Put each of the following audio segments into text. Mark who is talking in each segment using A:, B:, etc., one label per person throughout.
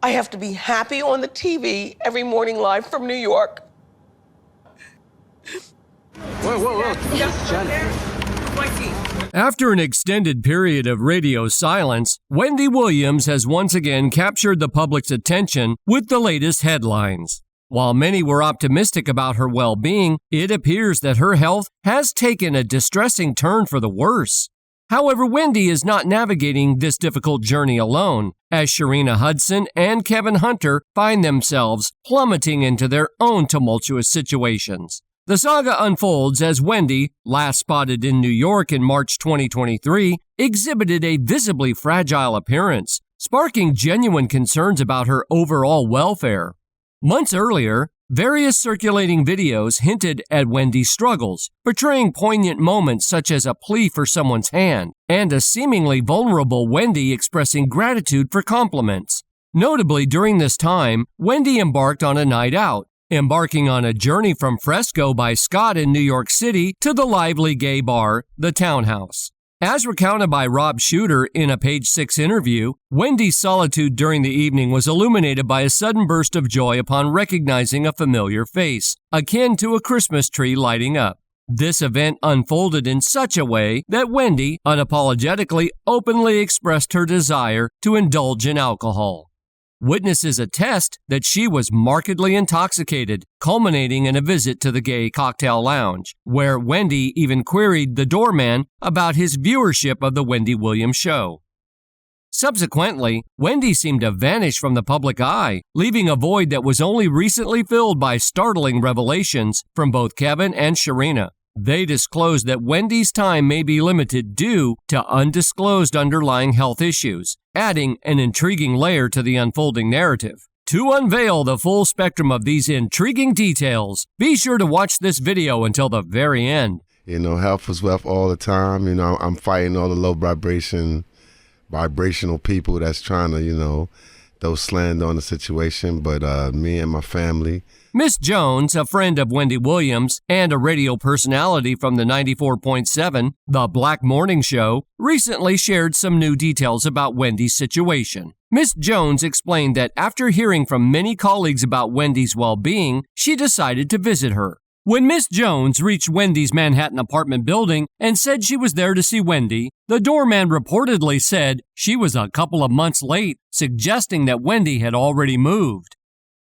A: I have to be happy on the TV every morning live from New York.
B: Whoa.
C: After an extended period of radio silence, Wendy Williams has once again captured the public's attention with the latest headlines. While many were optimistic about her well-being, it appears that her health has taken a distressing turn for the worse. However, Wendy is not navigating this difficult journey alone, as Sharina Hudson and Kevin Hunter find themselves plummeting into their own tumultuous situations. The saga unfolds as Wendy, last spotted in New York in March 2023, exhibited a visibly fragile appearance, sparking genuine concerns about her overall welfare. Months earlier, various circulating videos hinted at Wendy's struggles, portraying poignant moments such as a plea for someone's hand and a seemingly vulnerable Wendy expressing gratitude for compliments. Notably, during this time, Wendy embarked on a night out, embarking on a journey from Fresco by Scott in New York City to the lively gay bar, the Townhouse. As recounted by Rob Shooter in a Page 6 interview, Wendy's solitude during the evening was illuminated by a sudden burst of joy upon recognizing a familiar face, akin to a Christmas tree lighting up. This event unfolded in such a way that Wendy unapologetically openly expressed her desire to indulge in alcohol. Witnesses attest that she was markedly intoxicated, culminating in a visit to the gay cocktail lounge, where Wendy even queried the doorman about his viewership of the Wendy Williams show. Subsequently, Wendy seemed to vanish from the public eye, leaving a void that was only recently filled by startling revelations from both Kevin and Sharina. They disclosed that Wendy's time may be limited due to undisclosed underlying health issues, adding an intriguing layer to the unfolding narrative. To unveil the full spectrum of these intriguing details, be sure to watch this video until the very end.
D: Health is wealth all the time. I'm fighting all the low vibrational people that's trying to, throw slander on the situation. But me and my family.
C: Miss Jones, a friend of Wendy Williams and a radio personality from the 94.7 The Black Morning Show, recently shared some new details about Wendy's situation. Miss Jones explained that after hearing from many colleagues about Wendy's well-being, she decided to visit her. When Miss Jones reached Wendy's Manhattan apartment building and said she was there to see Wendy, the doorman reportedly said she was a couple of months late, suggesting that Wendy had already moved.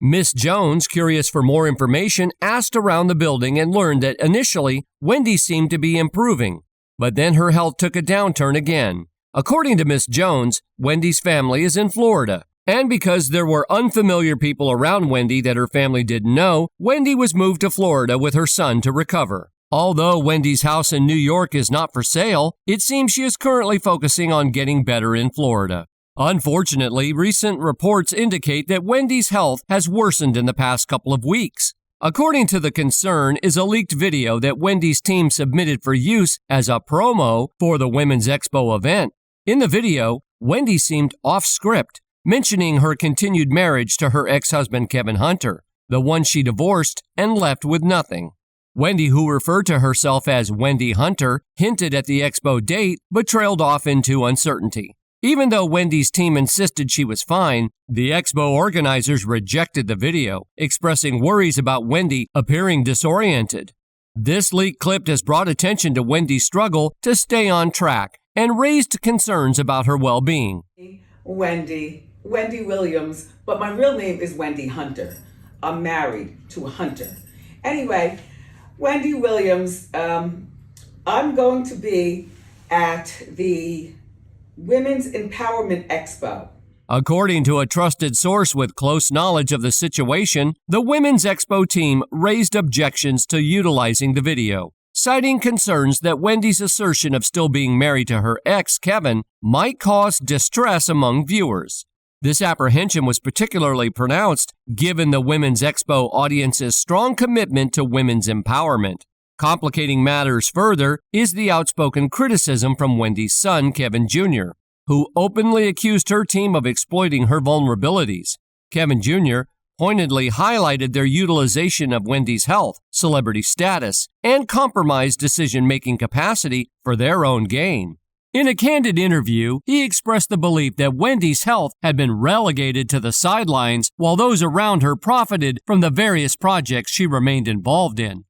C: Miss Jones, curious for more information, asked around the building and learned that initially, Wendy seemed to be improving, but then her health took a downturn again. According to Miss Jones, Wendy's family is in Florida, and because there were unfamiliar people around Wendy that her family didn't know, Wendy was moved to Florida with her son to recover. Although Wendy's house in New York is not for sale, it seems she is currently focusing on getting better in Florida. Unfortunately, recent reports indicate that Wendy's health has worsened in the past couple of weeks. According to The Concern is a leaked video that Wendy's team submitted for use as a promo for the Women's Expo event. In the video, Wendy seemed off script, mentioning her continued marriage to her ex-husband Kevin Hunter, the one she divorced and left with nothing. Wendy, who referred to herself as Wendy Hunter, hinted at the expo date but trailed off into uncertainty. Even though Wendy's team insisted she was fine, the expo organizers rejected the video, expressing worries about Wendy appearing disoriented. This leaked clip has brought attention to Wendy's struggle to stay on track and raised concerns about her well-being.
E: Wendy Williams, but my real name is Wendy Hunter. I'm married to a hunter. Anyway, Wendy Williams, I'm going to be at the Women's Empowerment Expo.
C: According to a trusted source with close knowledge of the situation, the Women's Expo team raised objections to utilizing the video, citing concerns that Wendy's assertion of still being married to her ex, Kevin, might cause distress among viewers. This apprehension was particularly pronounced given the Women's Expo audience's strong commitment to women's empowerment. Complicating matters further is the outspoken criticism from Wendy's son, Kevin Jr., who openly accused her team of exploiting her vulnerabilities. Kevin Jr. pointedly highlighted their utilization of Wendy's health, celebrity status, and compromised decision-making capacity for their own gain. In a candid interview, he expressed the belief that Wendy's health had been relegated to the sidelines while those around her profited from the various projects she remained involved in.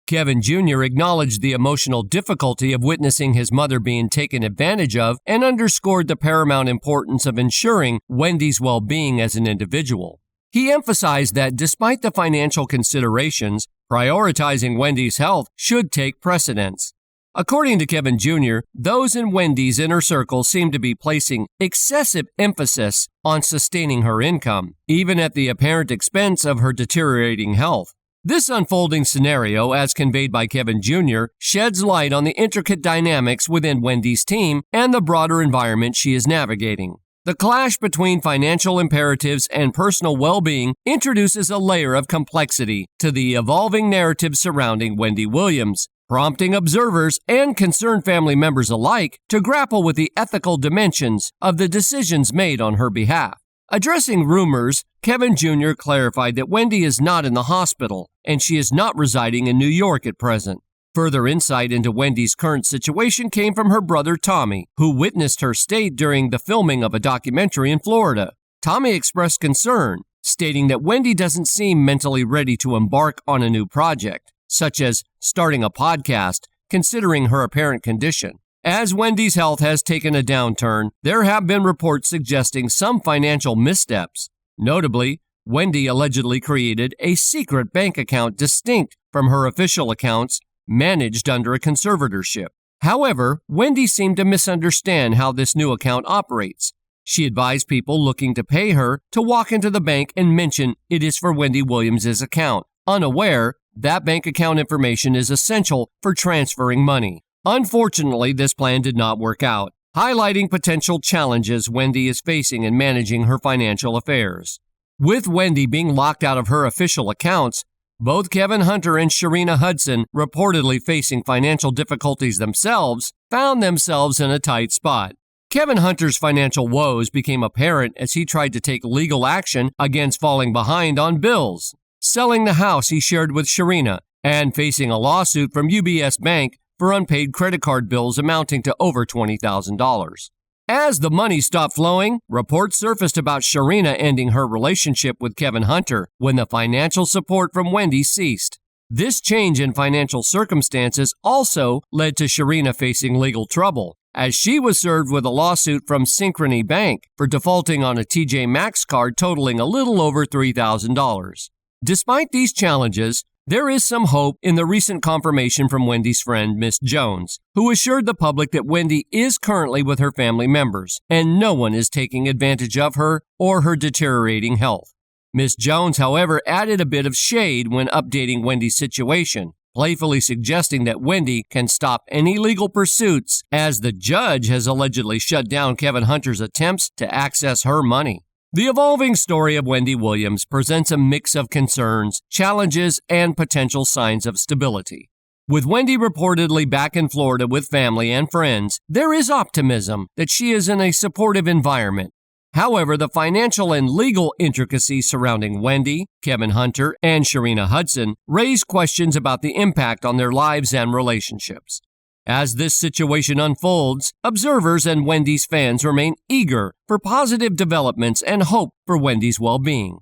C: Kevin Jr. acknowledged the emotional difficulty of witnessing his mother being taken advantage of and underscored the paramount importance of ensuring Wendy's well-being as an individual. He emphasized that despite the financial considerations, prioritizing Wendy's health should take precedence. According to Kevin Jr., those in Wendy's inner circle seem to be placing excessive emphasis on sustaining her income, even at the apparent expense of her deteriorating health. This unfolding scenario, as conveyed by Kevin Jr., sheds light on the intricate dynamics within Wendy's team and the broader environment she is navigating. The clash between financial imperatives and personal well-being introduces a layer of complexity to the evolving narrative surrounding Wendy Williams, prompting observers and concerned family members alike to grapple with the ethical dimensions of the decisions made on her behalf. Addressing rumors, Kevin Jr. clarified that Wendy is not in the hospital and she is not residing in New York at present. Further insight into Wendy's current situation came from her brother Tommy, who witnessed her state during the filming of a documentary in Florida. Tommy expressed concern, stating that Wendy doesn't seem mentally ready to embark on a new project, such as starting a podcast, considering her apparent condition. As Wendy's health has taken a downturn, there have been reports suggesting some financial missteps. Notably, Wendy allegedly created a secret bank account distinct from her official accounts managed under a conservatorship. However, Wendy seemed to misunderstand how this new account operates. She advised people looking to pay her to walk into the bank and mention it is for Wendy Williams' account, unaware that bank account information is essential for transferring money. Unfortunately, this plan did not work out, highlighting potential challenges Wendy is facing in managing her financial affairs. With Wendy being locked out of her official accounts, both Kevin Hunter and Sharina Hudson, reportedly facing financial difficulties themselves, found themselves in a tight spot. Kevin Hunter's financial woes became apparent as he tried to take legal action against falling behind on bills, selling the house he shared with Sharina, and facing a lawsuit from UBS Bank for unpaid credit card bills amounting to over $20,000. As the money stopped flowing, reports surfaced about Sharina ending her relationship with Kevin Hunter when the financial support from Wendy ceased. This change in financial circumstances also led to Sharina facing legal trouble, as she was served with a lawsuit from Synchrony Bank for defaulting on a TJ Maxx card totaling a little over $3,000. Despite these challenges, there is some hope in the recent confirmation from Wendy's friend, Miss Jones, who assured the public that Wendy is currently with her family members and no one is taking advantage of her or her deteriorating health. Miss Jones, however, added a bit of shade when updating Wendy's situation, playfully suggesting that Wendy can stop any legal pursuits as the judge has allegedly shut down Kevin Hunter's attempts to access her money. The evolving story of Wendy Williams presents a mix of concerns, challenges, and potential signs of stability. With Wendy reportedly back in Florida with family and friends, there is optimism that she is in a supportive environment. However, the financial and legal intricacies surrounding Wendy, Kevin Hunter, and Sharina Hudson raise questions about the impact on their lives and relationships. As this situation unfolds, observers and Wendy's fans remain eager for positive developments and hope for Wendy's well-being.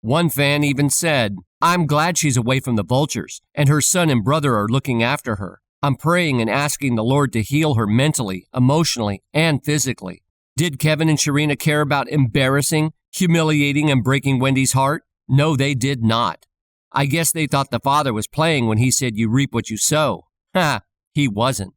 C: One fan even said, "I'm glad she's away from the vultures, and her son and brother are looking after her. I'm praying and asking the Lord to heal her mentally, emotionally, and physically." Did Kevin and Sharina care about embarrassing, humiliating, and breaking Wendy's heart? No, they did not. I guess they thought the father was playing when he said you reap what you sow. Ha! He wasn't.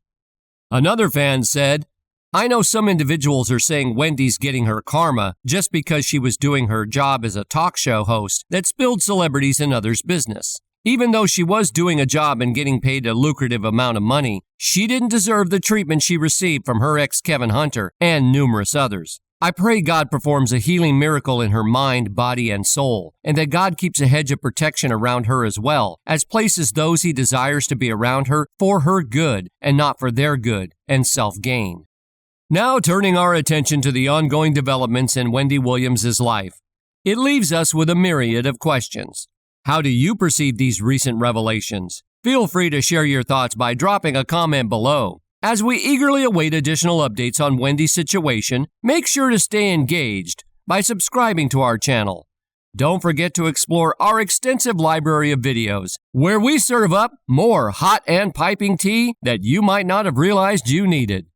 C: Another fan said, "I know some individuals are saying Wendy's getting her karma just because she was doing her job as a talk show host that spilled celebrities and others' business. Even though she was doing a job and getting paid a lucrative amount of money, she didn't deserve the treatment she received from her ex Kevin Hunter and numerous others. I pray God performs a healing miracle in her mind, body, and soul, and that God keeps a hedge of protection around her as well, as places those he desires to be around her for her good and not for their good and self-gain." Now turning our attention to the ongoing developments in Wendy Williams' life, it leaves us with a myriad of questions. How do you perceive these recent revelations? Feel free to share your thoughts by dropping a comment below. As we eagerly await additional updates on Wendy's situation, make sure to stay engaged by subscribing to our channel. Don't forget to explore our extensive library of videos, where we serve up more hot and piping tea that you might not have realized you needed.